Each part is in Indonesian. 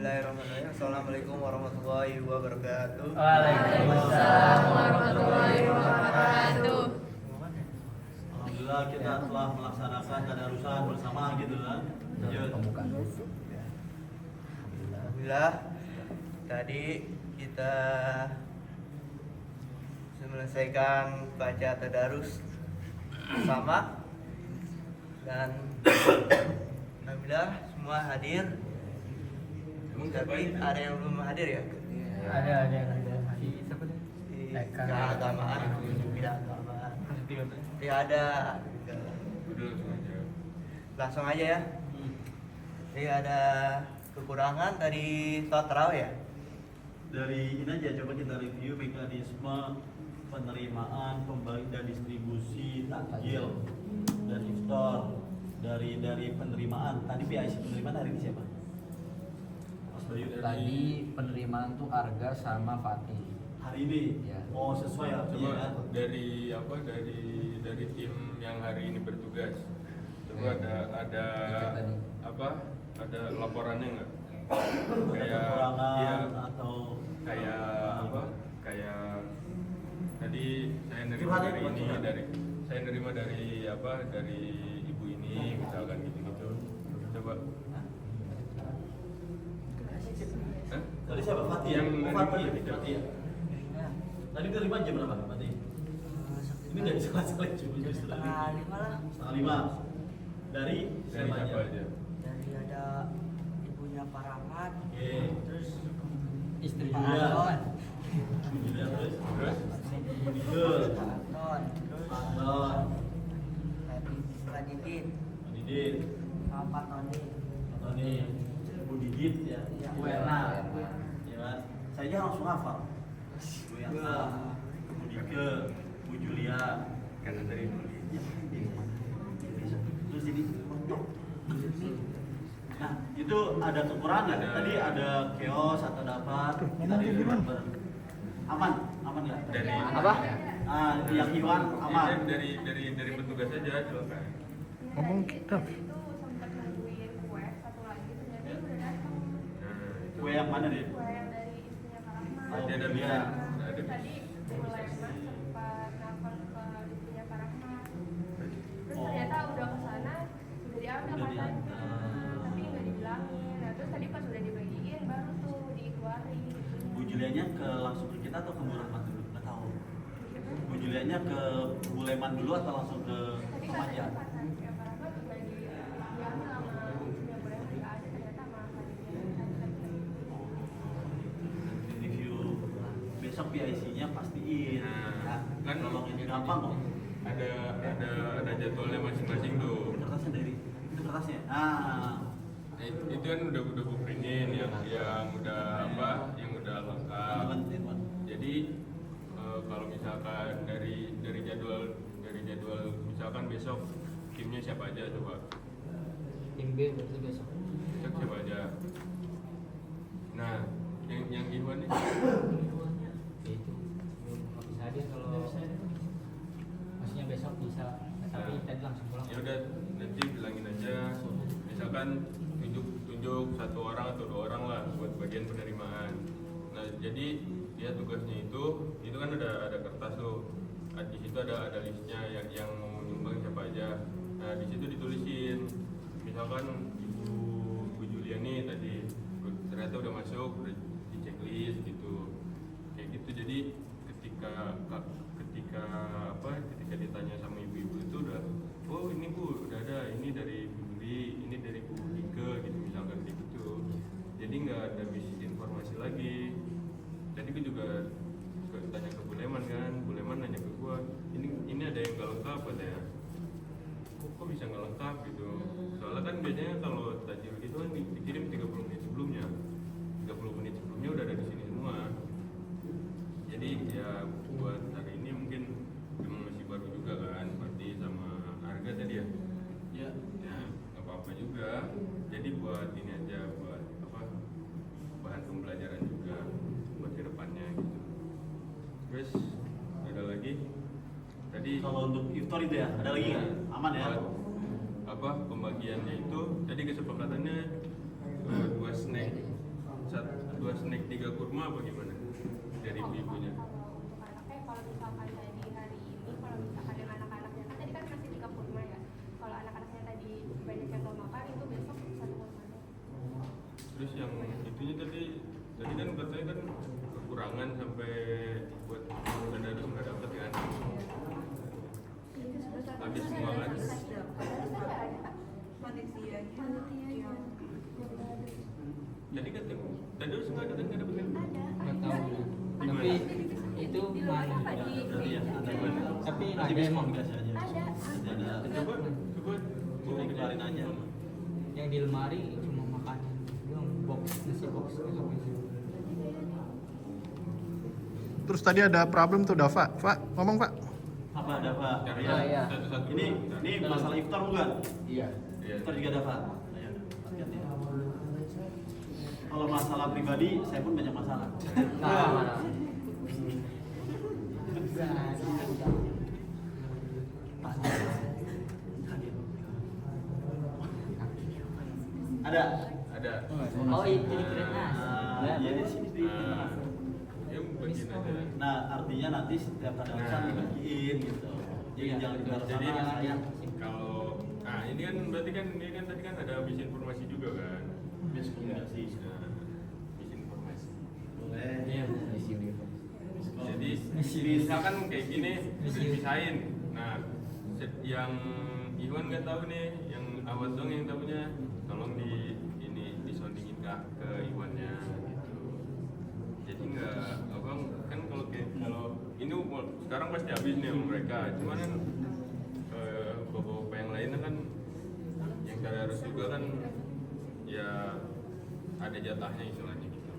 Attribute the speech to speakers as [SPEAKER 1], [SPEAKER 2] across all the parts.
[SPEAKER 1] Bismillahirrahmanirrahim. Assalamualaikum warahmatullahi wabarakatuh.
[SPEAKER 2] Waalaikumsalam warahmatullahi wabarakatuh.
[SPEAKER 3] Alhamdulillah kita telah melaksanakan tadarusan bersama gitu kan.
[SPEAKER 1] Alhamdulillah tadi kita selesaikan baca tadarus bersama dan alhamdulillah semua hadir. Tapi ada yang belum hadir ya?
[SPEAKER 2] Ada yang ada. Siapa deh?
[SPEAKER 1] Di keagamaan, bidang keagamaan. Tidak ada. Langsung aja ya. Jadi ada kekurangan dari sholat tarawih ya?
[SPEAKER 3] Dari ini aja coba kita review mekanisme penerimaan, pembagi dan distribusi takjil dan iftar dari penerimaan. Tadi PIC penerimaan hari ini siapa? Mas Bayu
[SPEAKER 4] Tadi penerimaan tuh Arga sama Fatih.
[SPEAKER 3] hari ini.
[SPEAKER 4] Ya.
[SPEAKER 3] Oh sesuai ya.
[SPEAKER 5] Coba
[SPEAKER 3] Iya, kan?
[SPEAKER 5] dari tim yang hari ini bertugas. Coba ada
[SPEAKER 4] Tadi.
[SPEAKER 5] apa? Ada laporannya nggak? Kayak
[SPEAKER 3] Kekurangan
[SPEAKER 5] iya,
[SPEAKER 3] atau
[SPEAKER 5] kayak apa? Kayak tadi saya nerima
[SPEAKER 3] Curhat
[SPEAKER 5] dari
[SPEAKER 3] ya,
[SPEAKER 5] ini
[SPEAKER 3] curhat.
[SPEAKER 5] saya nerima dari apa? Dari ibu ini misalkan gitu-gitu. Coba. Hah?
[SPEAKER 3] Tadi siapa? Fatih.
[SPEAKER 5] Yang
[SPEAKER 3] Oh,
[SPEAKER 5] dari
[SPEAKER 3] Fatih.
[SPEAKER 5] ini,
[SPEAKER 3] Fatih ya. Tadi terima jam berapa Fatih? Ini nggak salah cuma justru
[SPEAKER 6] Setengah 5 lah.
[SPEAKER 3] setengah 5 dari
[SPEAKER 5] Dari
[SPEAKER 3] siapa
[SPEAKER 5] siapa
[SPEAKER 3] aja?
[SPEAKER 5] aja?
[SPEAKER 6] Dari ada ibunya Pak Rahmat,
[SPEAKER 3] Oke.
[SPEAKER 6] terus
[SPEAKER 4] Istri
[SPEAKER 6] Pak
[SPEAKER 3] Iya.
[SPEAKER 6] Anton,
[SPEAKER 3] Iya, terus
[SPEAKER 5] Terus?
[SPEAKER 3] Budidel,
[SPEAKER 6] Pak Anton, terus
[SPEAKER 3] Anton,
[SPEAKER 6] Pak Didin,
[SPEAKER 3] Didit,
[SPEAKER 6] sama Pak Tony.
[SPEAKER 3] Tony, Bu Didit ya,
[SPEAKER 6] Iya.
[SPEAKER 3] Bu Erna, ya kan? Saya aja langsung hafal. Bu Erna, Bu Dike, Bu Julia,
[SPEAKER 5] Karena dari dulu.
[SPEAKER 3] terus jadi mentok. Nah, itu ada kekurangan. Tadi ada chaos atau dapat. Kita aman, aman nggak?
[SPEAKER 5] Dari
[SPEAKER 1] Apa?
[SPEAKER 3] Ah, yang Iwan aman.
[SPEAKER 5] dari petugas aja silakan.
[SPEAKER 7] Ngomong kita. Itu sempat nungguin kue satu lagi ternyata udah datang.
[SPEAKER 5] Nah, itu.
[SPEAKER 3] Kue yang mana deh?
[SPEAKER 7] Kue yang dari istrinya Kak Rahmat.
[SPEAKER 3] Oh,
[SPEAKER 5] Ada
[SPEAKER 3] iya.
[SPEAKER 5] ada
[SPEAKER 7] Terus tadi mulai sempat nelfon ke istrinya Kak Rahmat. Terus
[SPEAKER 3] Oh.
[SPEAKER 7] ternyata udah kesana udah diambil
[SPEAKER 3] Udah
[SPEAKER 7] katanya,
[SPEAKER 3] diambil.
[SPEAKER 7] tapi nggak dibilangin. Nah terus tadi pas udah dibagiin baru tuh dikeluarin.
[SPEAKER 3] Bu Julianya ke langsung ke kita atau ke Bu Rahmat dulu? Nggak tahu. Bu Julianya ke Bu Leman dulu atau langsung ke
[SPEAKER 7] Tadi
[SPEAKER 3] Remaja?
[SPEAKER 7] katanya pas istrinya Kak Rahmat juga diambil sama istrinya boleh nggak ada ternyata sama Khadijah.
[SPEAKER 3] Di review besok PIC-nya pastiin.
[SPEAKER 5] Nah, kan
[SPEAKER 3] kalau ini gampang kok.
[SPEAKER 5] ada jadwalnya masing-masing tuh.
[SPEAKER 3] Kertasnya dari itu kertasnya. Ah,
[SPEAKER 5] Itu kan udah gue printin yang udah apa, yang udah lengkap.
[SPEAKER 3] Irwan.
[SPEAKER 5] Jadi kalau misalkan dari jadwal misalkan besok timnya siapa aja coba
[SPEAKER 4] Tim B berarti besok.
[SPEAKER 5] besok siapa aja. Nah yang Iwan nih
[SPEAKER 4] Ya itu belum bisa hadir kalau maksudnya besok bisa tapi tadi langsung pulang.
[SPEAKER 5] ya udah nanti bilangin aja misalkan tunjuk satu orang atau dua orang lah buat bagian penerimaan. Nah jadi dia tugasnya itu kan ada kertas tuh. Di situ ada listnya yang mau nyumbang siapa aja. Nah di situ ditulisin misalkan ibu Juliani tadi ternyata udah masuk, udah di checklist gitu kayak gitu. Jadi ketika ditanya sama ibu-ibu itu udah, oh ini bu udah ada, ini dari Bu Juli, ini dari Bu Dike gitu misalkan kayak gitu. Jadi nggak ada bisnis informasi lagi. Tadi gue juga tanya ke Bu Leman kan, Bu Leman nanya ke gue, ini ada yang nggak lengkap katanya. Kok bisa nggak lengkap gitu? Soalnya kan biasanya kalau tajil itu kan dikirim 30 menit sebelumnya, 30 menit sebelumnya udah ada di sini semua. Jadi ya buat hari ini mungkin memang masih baru juga kan, berarti sama harga tadi ya.
[SPEAKER 3] Ya.
[SPEAKER 5] Ya nggak apa-apa juga. Jadi buat ini aja, buat apa, bahan pembelajaran juga buat kedepannya gitu. Terus ada lagi tadi
[SPEAKER 3] Kalau untuk iftar itu ya, ada lagi nggak? Aman ya?
[SPEAKER 5] buat apa pembagiannya itu tadi kesepakatannya 2 snack 3 kurma apa gimana dari ibunya?
[SPEAKER 7] Kalau untuk anaknya, kalau misalkan tadi hari ini, kalau misalkan dengan anak-anaknya kan tadi kan masih 3 kurma ya. Kalau anak-anaknya tadi banyak yang mau makan, itu besok 1 kurma.
[SPEAKER 5] Terus yang itunya tadi kan katanya kan kekurangan sampai buat tadarus nggak dapet kan? Habis semua kan? Jadi kan tadarus nggak ada kan nggak dapet kan?
[SPEAKER 4] Nggak tahu.
[SPEAKER 5] Gimana?
[SPEAKER 4] Tapi itu mana?
[SPEAKER 3] Berarti ya ada
[SPEAKER 4] Tapi
[SPEAKER 3] nanti
[SPEAKER 4] ada
[SPEAKER 3] besok
[SPEAKER 4] emang.
[SPEAKER 3] dikasih aja. Ada.
[SPEAKER 5] Coba
[SPEAKER 3] Coba dikeluarin aja.
[SPEAKER 4] Yang di lemari cuma makanan doang, box nasi box besok.
[SPEAKER 8] Terus tadi ada problem tuh, Dava. Pak, ngomong Pak.
[SPEAKER 3] Apa ada Pak?
[SPEAKER 5] Cari
[SPEAKER 3] Ya.
[SPEAKER 2] iya.
[SPEAKER 5] satu-satu.
[SPEAKER 3] Ini masalah iftar bukan?
[SPEAKER 2] Iya.
[SPEAKER 5] Iya.
[SPEAKER 3] Iftar juga ada Pak. Ayo, hati-hati. Kalau masalah pribadi, saya pun banyak masalah.
[SPEAKER 2] Nah,
[SPEAKER 3] Ada.
[SPEAKER 5] Ada.
[SPEAKER 6] Oh, ini keren nas.
[SPEAKER 3] Ya di sini di tengah.
[SPEAKER 5] Ya bagian aja.
[SPEAKER 3] Nah, artinya nanti setiap tadarusan dibagiin gitu. Jadi
[SPEAKER 4] Iya,
[SPEAKER 3] jangan ditaruh
[SPEAKER 5] Jadi
[SPEAKER 3] sana sayang.
[SPEAKER 5] kalau ini kan berarti kan ini kan tadi kan ada habis informasi juga kan?
[SPEAKER 3] Miskomunikasi.
[SPEAKER 5] Nah, habis informasi.
[SPEAKER 3] Boleh.
[SPEAKER 4] Iya.
[SPEAKER 5] Jadi misalkan kayak gini udah dipisahin. Nah, yang Iwan nggak tahu nih, yang Awad dong yang tahunya, tolong disondingin ke Iwannya gitu. Jadi nggak apa kan kalau ini sekarang pasti habis nih sama mereka. Cuman kan bapak-bapak yang lainnya kan yang tadarus juga kan ya ada jatahnya istilahnya gitu.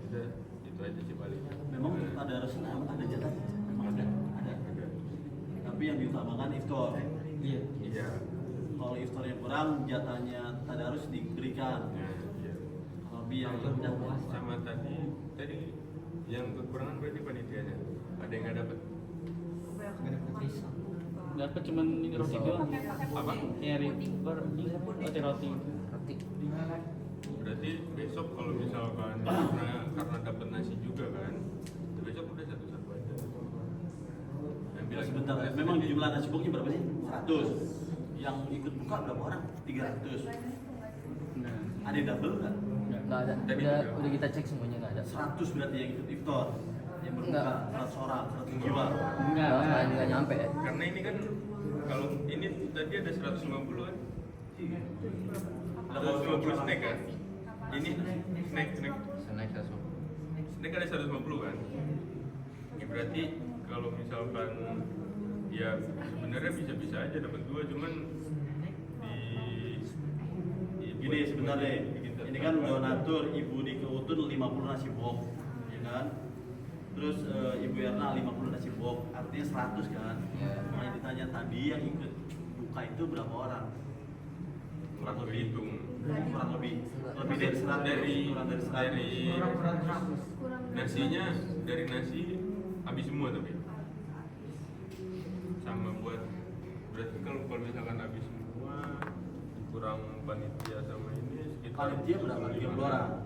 [SPEAKER 5] Udah itu aja sih paling.
[SPEAKER 3] Memang tadarusnya ada jatah. Memang ada.
[SPEAKER 5] Ada.
[SPEAKER 3] Tapi yang diutamakan iftar.
[SPEAKER 4] Iya.
[SPEAKER 5] Iya.
[SPEAKER 3] Kalau iftar yang kurang, jatahnya tadarus diberikan.
[SPEAKER 5] Ya, iya.
[SPEAKER 3] Kalau lebih yang udah
[SPEAKER 5] Sama tadi yang kekurangan berarti panitianya ada yang nggak dapat
[SPEAKER 9] Dapat cuman ini roti doang.
[SPEAKER 5] apa?
[SPEAKER 9] Ya roti.
[SPEAKER 5] Berarti besok kalau misalkan karena dapat nasi juga kan, besok udah satu-satu aja. Yang bilang
[SPEAKER 3] sebentar. Memang jumlah nasi boknya berapa sih? 100. Yang ikut buka berapa orang? 300.
[SPEAKER 9] Nah,
[SPEAKER 3] Ada yang double nggak?
[SPEAKER 2] nggak ada.
[SPEAKER 5] Tadi
[SPEAKER 2] Udah kita cek semuanya nggak ada.
[SPEAKER 3] 100 berarti yang ikut iftar. Yang berbuka
[SPEAKER 2] Enggak.
[SPEAKER 3] 100 orang, 100 jiwa.
[SPEAKER 2] Nggak nyampe.
[SPEAKER 5] karena ini kan kalau ini tadi ada 150 kan? 150 snack kan? Ini snack snack ada 150 kan? Ya berarti kalau misalkan ya sebenarnya bisa-bisa aja dapat 2 cuman
[SPEAKER 3] Gini sebentar deh. Ini kan donatur Ibu Dike Utun 50 nasi bok, ya kan? Terus Ibu Erna 50 nasi bok, artinya 100 kan?
[SPEAKER 2] Iya.
[SPEAKER 3] Makanya ditanya tadi yang ikut buka itu berapa orang?
[SPEAKER 5] kurang lebih hitung
[SPEAKER 3] Kurang lebih dari 100. Kurang dari 100.
[SPEAKER 5] dari nasinya dari nasi habis semua tapi sama buat berarti kalau misalkan habis semua kurang panitia sama ini sekitar
[SPEAKER 3] Panitia berapa? 30 orang.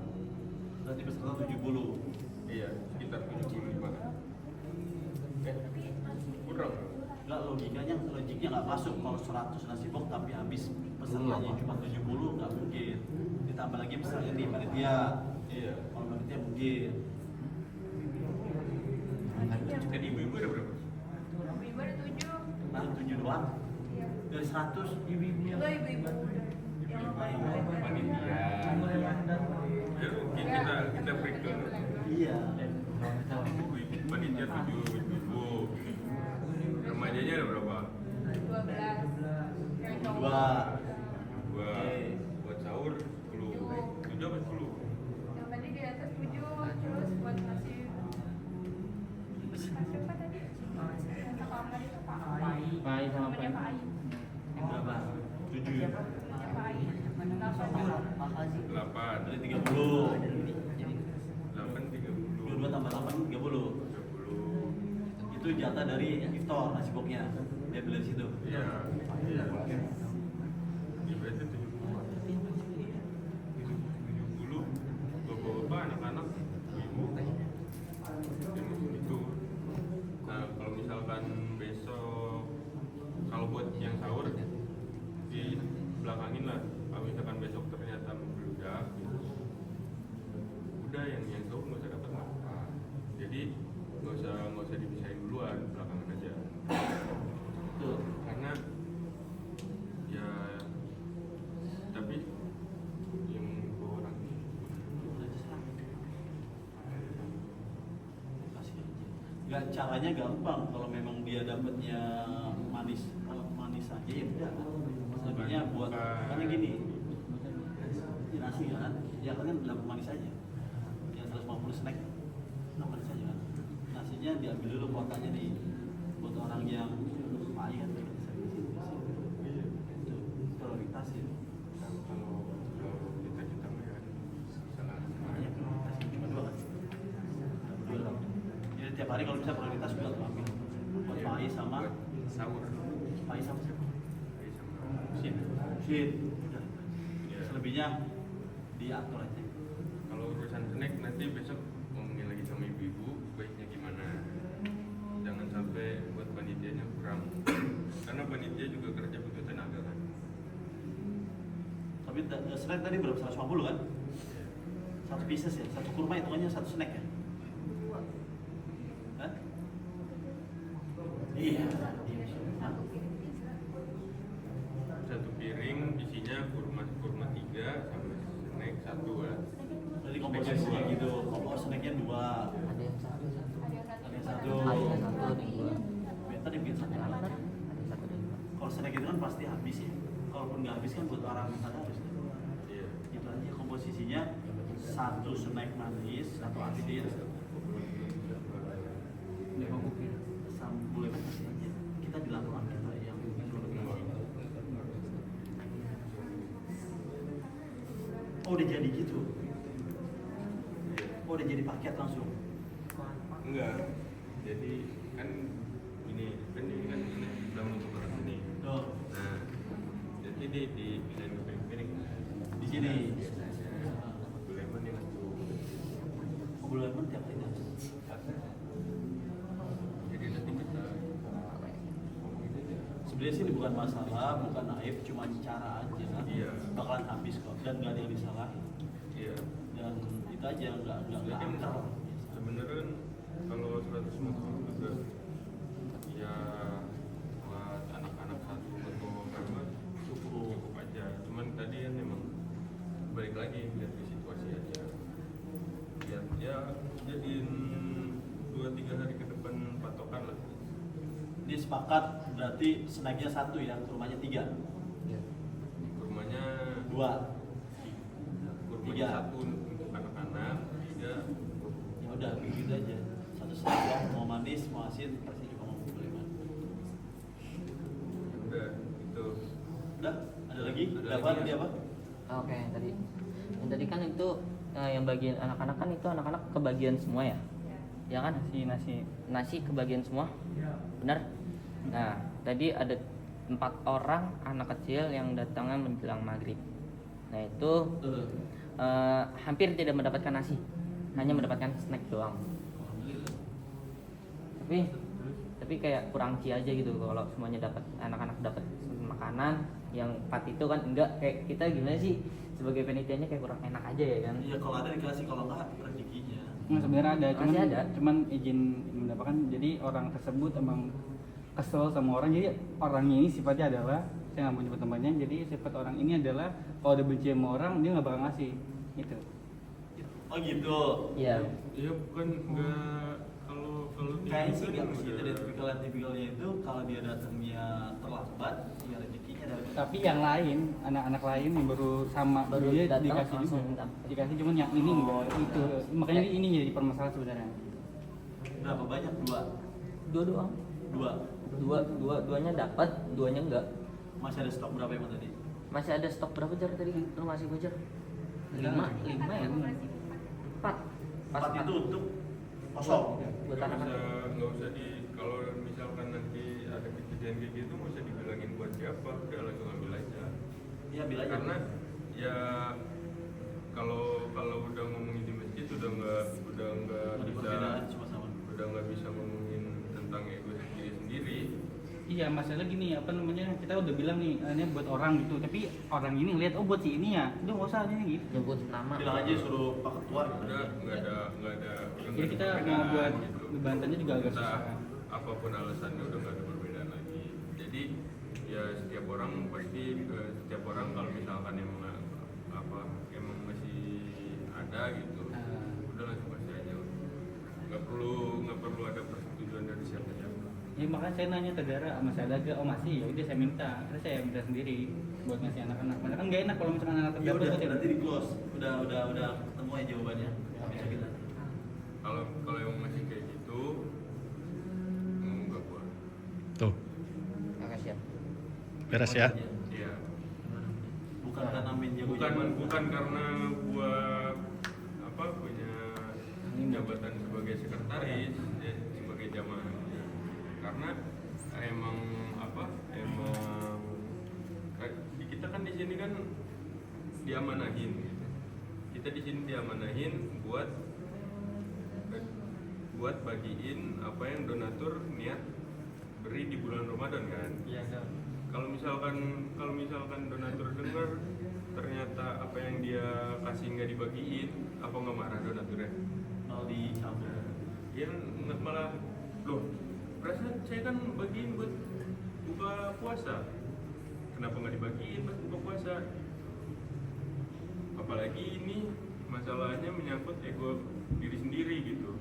[SPEAKER 3] Berarti peserta 70.
[SPEAKER 5] iya sekitar 75 kurang
[SPEAKER 3] Enggak, logiknya nggak masuk kalau 100 nasi bok tapi habis pesertanya cuma 70 nggak mungkin. Ditambah lagi misalnya nih panitia.
[SPEAKER 5] iya
[SPEAKER 3] Kalau panitia mungkin.
[SPEAKER 5] jadi ibu-ibu ada berapa?
[SPEAKER 7] Ibu ada 7.
[SPEAKER 3] Nah, 7 doang. Dari 100 ibu-ibunya.
[SPEAKER 7] Enggak, ibu-ibu. Yang
[SPEAKER 5] Panitia ya mungkin kita breakdown
[SPEAKER 3] Iya.
[SPEAKER 5] ibu-ibu panitia 7 ibu remajanya ada berapa?
[SPEAKER 7] 12. Yang cowok.
[SPEAKER 3] Dua.
[SPEAKER 5] Buat sahur 10 7 apa 10?
[SPEAKER 7] Yang tadi di atas 7, terus buat nasi apa tadi? Yang kamar itu Pak Ai.
[SPEAKER 9] Pai sama
[SPEAKER 7] Namanya Pak
[SPEAKER 9] pai.
[SPEAKER 7] Ai.
[SPEAKER 3] Berapa? 7.
[SPEAKER 7] Namanya Pak Ai.
[SPEAKER 5] 8
[SPEAKER 3] Dari 30.
[SPEAKER 5] 8 30
[SPEAKER 3] 22 tambah 8 30.
[SPEAKER 5] 30
[SPEAKER 3] Itu jatah dari iftar nasi boknya. Dia beli di situ.
[SPEAKER 5] iya iya ya berarti 70 bapak-bapak anak-anak jadi nggak usah dipisahin duluan, belakangan aja.
[SPEAKER 3] Tuh.
[SPEAKER 5] Karena ya tapi yang bawa orang
[SPEAKER 3] Gak, caranya gampang kalau memang dia dapatnya manis aja ya udah. Selebihnya buat karena gini, ini nasi kan, ya kalian dapat manis aja. Yang 150 snack, manis aja kan. Nasinya diambil dulu kuotanya nih buat orang yang lumayan kan. Itu prioritas ya.
[SPEAKER 5] kalau kita mah ya salah.
[SPEAKER 3] Makanya prioritas cuma dua kan. Dua lah. Ya tiap hari kalau bisa prioritas juga tuh ambil. Buat Faiz sama
[SPEAKER 5] Buat sahur.
[SPEAKER 3] Faiz sama siapa?
[SPEAKER 5] Faiz sama
[SPEAKER 3] Shin. Udah.
[SPEAKER 5] Iya.
[SPEAKER 3] Selebihnya diatur aja.
[SPEAKER 5] Kalau urusan snack nanti besok ngomongin lagi sama ibu-ibu baiknya gimana. Jangan sampai buat panitianya kurang. Karena panitia juga kerja butuh tenaga kan.
[SPEAKER 3] Tapi snack tadi berapa? 150 kan? Satu pieces ya? Satu kurma hitungannya satu snack ya? Hah? Iya.
[SPEAKER 5] Satu piring isinya kurma 3 sama snack 1 kan.
[SPEAKER 3] Jadi komposisinya gitu. Snacknya 2.
[SPEAKER 2] Ada yang satu.
[SPEAKER 3] Ada yang satu.
[SPEAKER 2] Ada yang satu, ada yang dua.
[SPEAKER 3] Tadi bikin satu.
[SPEAKER 2] Ada yang satu dan dua.
[SPEAKER 3] Kalau snack itu kan pasti habis ya. Kalaupun nggak habis kan buat orang ada habis.
[SPEAKER 5] Iya.
[SPEAKER 3] Itu aja komposisinya satu snack manis, satu asin, sambal pasti aja. Kita bilang orang kita yang oh udah jadi gitu. Oh udah jadi paket langsung.
[SPEAKER 5] Enggak. Jadi kan ini kan ini belum untuk orang ini.
[SPEAKER 3] Tuh
[SPEAKER 5] Nah, jadi di pisahin ke piring-piring.
[SPEAKER 3] di sini.
[SPEAKER 5] Lemon yang satu.
[SPEAKER 3] Bulan tiap hari kan?
[SPEAKER 5] Jadi nanti kita ngomongin aja.
[SPEAKER 3] Sebenarnya sih ini bukan masalah, bukan aib, cuma cara aja kan.
[SPEAKER 5] Iya.
[SPEAKER 3] Bakalan habis kok dan nggak ada yang disalahin.
[SPEAKER 5] Iya.
[SPEAKER 3] Dan itu aja nggak
[SPEAKER 5] Jadi
[SPEAKER 3] angker.
[SPEAKER 5] sebenarnya kalau 150 juga ya buat anak-anak satu atau berapa cukup aja. Cuman tadi kan memang balik lagi lihat di situasi aja. Ya jadiin 2-3 hari ke depan patokan lah.
[SPEAKER 3] Ini sepakat berarti snacknya 1 ya, kurmanya 3,
[SPEAKER 2] Iya.
[SPEAKER 5] Kurmanya
[SPEAKER 3] 2.
[SPEAKER 5] kurmanya
[SPEAKER 3] 3.
[SPEAKER 5] 1 untuk anak-anak, 3
[SPEAKER 3] Ya udah begitu aja. 1 snack ya, mau manis, mau asin, pasti juga mau boleh mana.
[SPEAKER 5] ya udah itu.
[SPEAKER 3] Udah, ada lagi?
[SPEAKER 5] Ada
[SPEAKER 3] Ada apa?
[SPEAKER 5] lagi,
[SPEAKER 3] Tadi
[SPEAKER 5] ya?
[SPEAKER 3] apa?
[SPEAKER 2] Oke, yang tadi kan itu yang bagian anak-anak kan itu anak-anak kebagian semua ya? Ya kan? Nasi kebagian semua? Benar? Nah, tadi ada 4 orang anak kecil yang datangnya menjelang maghrib. Nah itu hampir tidak mendapatkan nasi, hanya mendapatkan snack doang.
[SPEAKER 3] Alhamdulillah.
[SPEAKER 2] Tapi kayak kurang ci aja gitu kalau semuanya dapat, anak-anak dapat makanan, yang 4 itu kan enggak, kayak kita gimana sih sebagai penitiannya kayak kurang enak aja ya kan?
[SPEAKER 3] Iya kalau ada dikasih, kalau enggak rezekinya.
[SPEAKER 9] Nah, sebenarnya ada,
[SPEAKER 2] Masih ada.
[SPEAKER 9] cuman izin mendapatkan. Jadi orang tersebut emang kesel sama orang. Jadi orang ini sifatnya adalah, saya nggak mau nyebut tempatnya. Jadi sifat orang ini adalah kalau udah benci sama orang dia nggak bakal ngasih. Gitu.
[SPEAKER 3] Oh gitu.
[SPEAKER 2] Iya.
[SPEAKER 5] Ya bukan enggak kalau
[SPEAKER 3] Kayaknya sih
[SPEAKER 5] kan
[SPEAKER 3] nggak mesti
[SPEAKER 5] udah-
[SPEAKER 3] ada tipikalnya itu kalau dia datangnya terlambat, ya rezekinya dari.
[SPEAKER 9] Tapi yang lain, anak-anak lain yang baru sama
[SPEAKER 2] Baru
[SPEAKER 9] dia
[SPEAKER 2] datang
[SPEAKER 9] dikasih juga.
[SPEAKER 2] langsung minta.
[SPEAKER 9] Dikasih, cuman yang ini enggak. Itu makanya ini jadi permasalahan sebenarnya.
[SPEAKER 3] Berapa banyak? 2.
[SPEAKER 2] Dua doang.
[SPEAKER 3] 2.
[SPEAKER 2] Duanya dapat, duanya enggak.
[SPEAKER 3] Masih ada stok berapa emang tadi?
[SPEAKER 2] Masih ada stok berapa jar tadi lu ngasih gue jar? 5 ya? 4.
[SPEAKER 3] 4 itu untuk kosong.
[SPEAKER 2] Buat
[SPEAKER 5] nggak
[SPEAKER 2] anak-anak.
[SPEAKER 5] nggak usah di kalau misalkan nanti ada kejadian kayak gitu nggak usah dibilangin buat siapa, udah langsung ambil aja.
[SPEAKER 3] Iya, ambil aja.
[SPEAKER 5] Karena ya kalau udah ngomongin di masjid udah nggak
[SPEAKER 3] Mau
[SPEAKER 5] bisa
[SPEAKER 3] diperbedaan cuma sama.
[SPEAKER 5] udah nggak bisa ngomongin tentang ego sendiri.
[SPEAKER 9] Iya, masalah gini, apa namanya, kita udah bilang nih, ini buat orang gitu, tapi orang ini lihat, oh buat si ini ya, udah nggak usah ini gitu.
[SPEAKER 2] Nyebut nama.
[SPEAKER 3] Bilang aja suruh Pak Ketua.
[SPEAKER 5] udah nggak ada
[SPEAKER 9] Jadi kita mau
[SPEAKER 5] perbedaan
[SPEAKER 9] buat
[SPEAKER 5] gitu.
[SPEAKER 9] ngebantunya juga agak
[SPEAKER 5] Entah
[SPEAKER 9] susah.
[SPEAKER 5] apapun alasannya udah nggak ada perbedaan lagi. Jadi ya setiap orang pasti setiap orang kalau misalkan emang masih ada gitu, udah langsung pasti aja. Nggak perlu ada persetujuan dari siapa-siapa.
[SPEAKER 9] Ya makanya saya nanya ke Dara, Mas ada gak? Oh masih, ya udah saya minta. Terus saya minta sendiri buat ngasih anak-anak. Malah kan gak enak kalau misalkan anak
[SPEAKER 3] Ya udah,
[SPEAKER 9] terdapat
[SPEAKER 3] nanti di close. Udah ketemu ya jawabannya. Bisa kita.
[SPEAKER 5] Kalau yang masih kayak gitu, nggak buat.
[SPEAKER 8] Tuh,
[SPEAKER 2] Makasih ya.
[SPEAKER 8] beres ya.
[SPEAKER 5] Iya.
[SPEAKER 3] Bukan karena main jago
[SPEAKER 5] Bukan karena gua punya jabatan sebagai sekretaris, sebagai jamaah. Karena emang kita kan di sini kan diamanahin gitu. Kita di sini diamanahin buat bagiin apa yang donatur niat beri di bulan Ramadan kan.
[SPEAKER 4] Iya, Dok.
[SPEAKER 5] Kalau misalkan donatur dengar ternyata apa yang dia kasih nggak dibagiin, apa nggak marah donaturnya?
[SPEAKER 3] Mau dicampur.
[SPEAKER 5] Ya nggak malah loh. Perasaan saya kan bagiin buat buka puasa. Kenapa nggak dibagiin buat buka puasa? Apalagi ini masalahnya menyangkut ego diri sendiri gitu.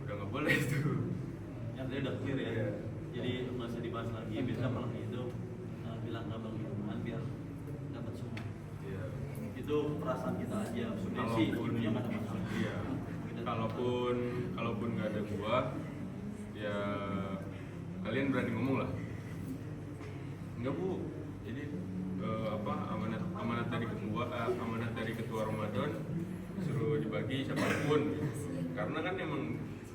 [SPEAKER 5] Udah nggak boleh tuh.
[SPEAKER 3] Yang tadi udah clear ya.
[SPEAKER 5] Iya.
[SPEAKER 3] Jadi nggak usah dibahas lagi. Bisa malam itu bilang ke Bang Irman biar dapat semua.
[SPEAKER 5] Iya.
[SPEAKER 3] Itu perasaan kita aja. Sudah sih, ilmunya nggak ada masalah.
[SPEAKER 5] Iya. Kalaupun nggak ada gua, ya kalian berani ngomong lah. Enggak bu, jadi amanat dari ketua Ramadan suruh dibagi siapapun. Karena kan emang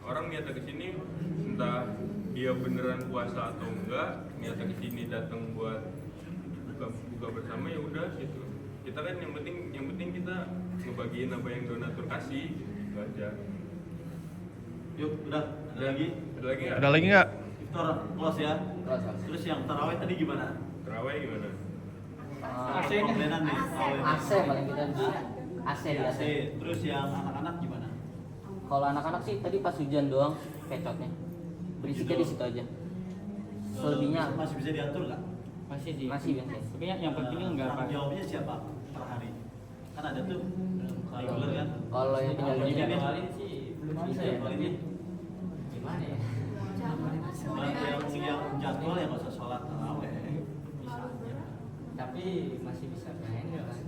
[SPEAKER 5] orang niatnya kesini entah dia beneran puasa atau enggak, niatnya kesini datang buat buka bersama ya udah gitu. Kita kan yang penting kita ngebagiin apa yang donatur kasih, gitu aja.
[SPEAKER 3] Yuk, udah. Ada lagi?
[SPEAKER 5] Ada lagi nggak?
[SPEAKER 8] Ada lagi nggak?
[SPEAKER 3] Victor, close ya.
[SPEAKER 2] Close.
[SPEAKER 3] Terus yang tarawih tadi gimana?
[SPEAKER 5] Terawih gimana?
[SPEAKER 9] AC nya.
[SPEAKER 3] Komplainan nih.
[SPEAKER 2] AC paling kita di AC di AC.
[SPEAKER 3] Terus yang anak-anak gimana?
[SPEAKER 2] Kalau anak-anak sih tadi pas hujan doang kecotnya. Berisiknya di situ aja. Selebihnya
[SPEAKER 3] Masih bisa diatur nggak?
[SPEAKER 9] Masih sih.
[SPEAKER 2] masih biasa.
[SPEAKER 9] Tapi yang pentingnya enggak
[SPEAKER 3] Tanggung
[SPEAKER 9] apa.
[SPEAKER 3] jawabnya siapa per hari? Kan ada tuh reguler kan?
[SPEAKER 2] Kalau yang tinggal
[SPEAKER 3] Kalau
[SPEAKER 2] di
[SPEAKER 3] ini
[SPEAKER 4] Kemarin sih belum bisa ya, tapi gimana ya?
[SPEAKER 3] yang jadwal yang nggak usah sholat taraweh.
[SPEAKER 4] Misalnya. Tapi masih bisa main ya kan?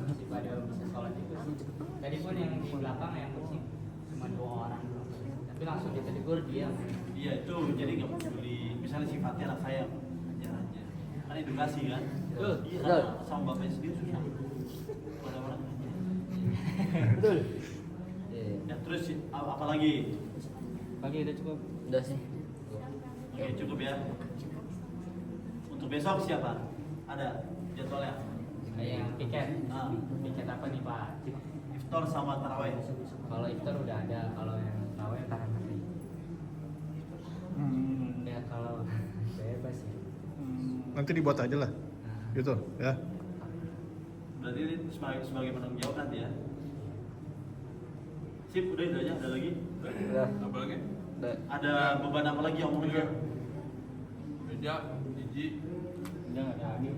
[SPEAKER 4] Masih pada bisa sholat juga sih. Tadi pun yang di belakang yang bersih cuma 2 orang doang. Tapi langsung ditegur dia.
[SPEAKER 3] Iya itu jadi nggak peduli. Misalnya sifatnya anak saya ajar aja. Kan edukasi kan?
[SPEAKER 2] Betul.
[SPEAKER 3] Iya
[SPEAKER 2] Betul.
[SPEAKER 3] kan? Sama bapaknya sendiri susah. Pada orang aja.
[SPEAKER 2] Betul.
[SPEAKER 3] Ya terus apa lagi?
[SPEAKER 9] Pagi udah cukup.
[SPEAKER 2] Udah sih.
[SPEAKER 3] Oke cukup ya. Untuk besok siapa? Ada jadwalnya?
[SPEAKER 4] Yang piket.
[SPEAKER 3] Ah.
[SPEAKER 4] Piket apa nih Pak?
[SPEAKER 3] Iftar sama taraweh.
[SPEAKER 4] Kalau iftar udah ada, kalau yang tarawih tahan nanti. Ya kalau bebas ya.
[SPEAKER 8] Nanti dibuat aja lah. Gitu ya.
[SPEAKER 3] Berarti ini sebagai penanggung jawab nanti ya. Sip, udah itu aja. Ada lagi?
[SPEAKER 2] Udah.
[SPEAKER 5] Apa lagi?
[SPEAKER 2] Udah.
[SPEAKER 3] Ada beban apa lagi omongin aja?
[SPEAKER 5] Meja, biji,
[SPEAKER 9] Udah enggak ada lagi.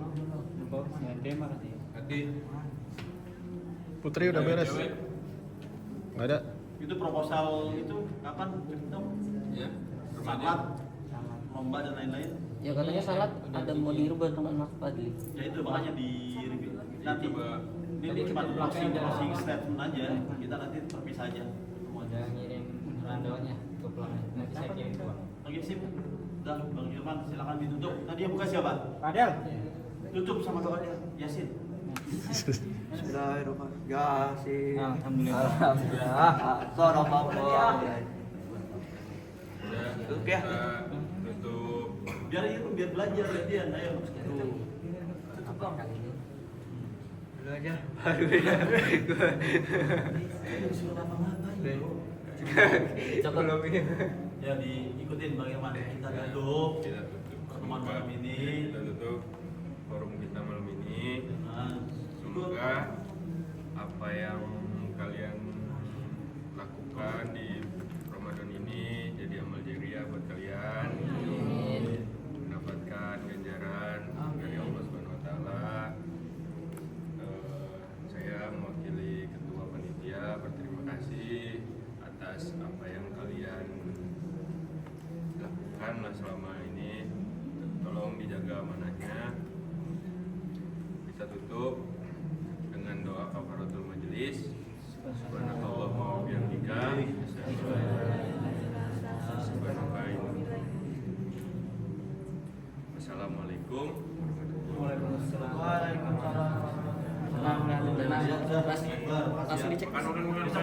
[SPEAKER 9] Lupa dengan tema kasih.
[SPEAKER 5] hati.
[SPEAKER 8] Putri udah beres.
[SPEAKER 5] Cewek.
[SPEAKER 8] Nggak ada.
[SPEAKER 3] Itu proposal itu kapan? Itu
[SPEAKER 5] Ya.
[SPEAKER 3] salat, lomba dan lain-lain.
[SPEAKER 2] Ya katanya salat ada mau dirubah dengan Mas Fadli.
[SPEAKER 3] Ya itu makanya di review. Nanti
[SPEAKER 5] Coba.
[SPEAKER 3] ini cuma closing statement aja. Kita nanti terpisah aja.
[SPEAKER 4] Udah ngirim rundownnya ke pelanggan. Nanti saya kirim ke Bang.
[SPEAKER 3] Oke sip. Udah Bang Irfan silakan ditutup. Tadi yang buka siapa?
[SPEAKER 9] Adel.
[SPEAKER 3] Tutup sama doanya Yasin.
[SPEAKER 1] Bismillahirrahmanirrahim. Yasin.
[SPEAKER 9] Alhamdulillah.
[SPEAKER 1] Alhamdulillah. Sorokapallah.
[SPEAKER 5] Udah.
[SPEAKER 1] Tutup ya.
[SPEAKER 5] Kita tutup.
[SPEAKER 3] Biar belajar gantian. Ayo.
[SPEAKER 1] Dulu aja. Aduh ya.
[SPEAKER 3] Disuruh ngapa-ngapain.
[SPEAKER 1] Coba belum ini.
[SPEAKER 3] Ya diikutin bagaimana kita tutup
[SPEAKER 5] Kita tutup
[SPEAKER 3] pertemuan malam ini
[SPEAKER 5] Kita tutup forum kita malam ini.
[SPEAKER 3] dengan
[SPEAKER 5] Semoga apa yang kalian lakukan di Ramadan ini jadi amal jariah buat kalian. Mendapatkan ganjaran dari Allah Subhanahu wa taala. Saya mewakili ketua panitia berterima kasih atas apa yang kalian lakukan lah selama ini. Tolong dijaga amanahnya. Kita tutup dengan doa kafaratul majelis. Subhanallah wa bihamdika. Assalamualaikum
[SPEAKER 1] Waalaikumsalam.
[SPEAKER 2] Langsung dicek.
[SPEAKER 5] Makan.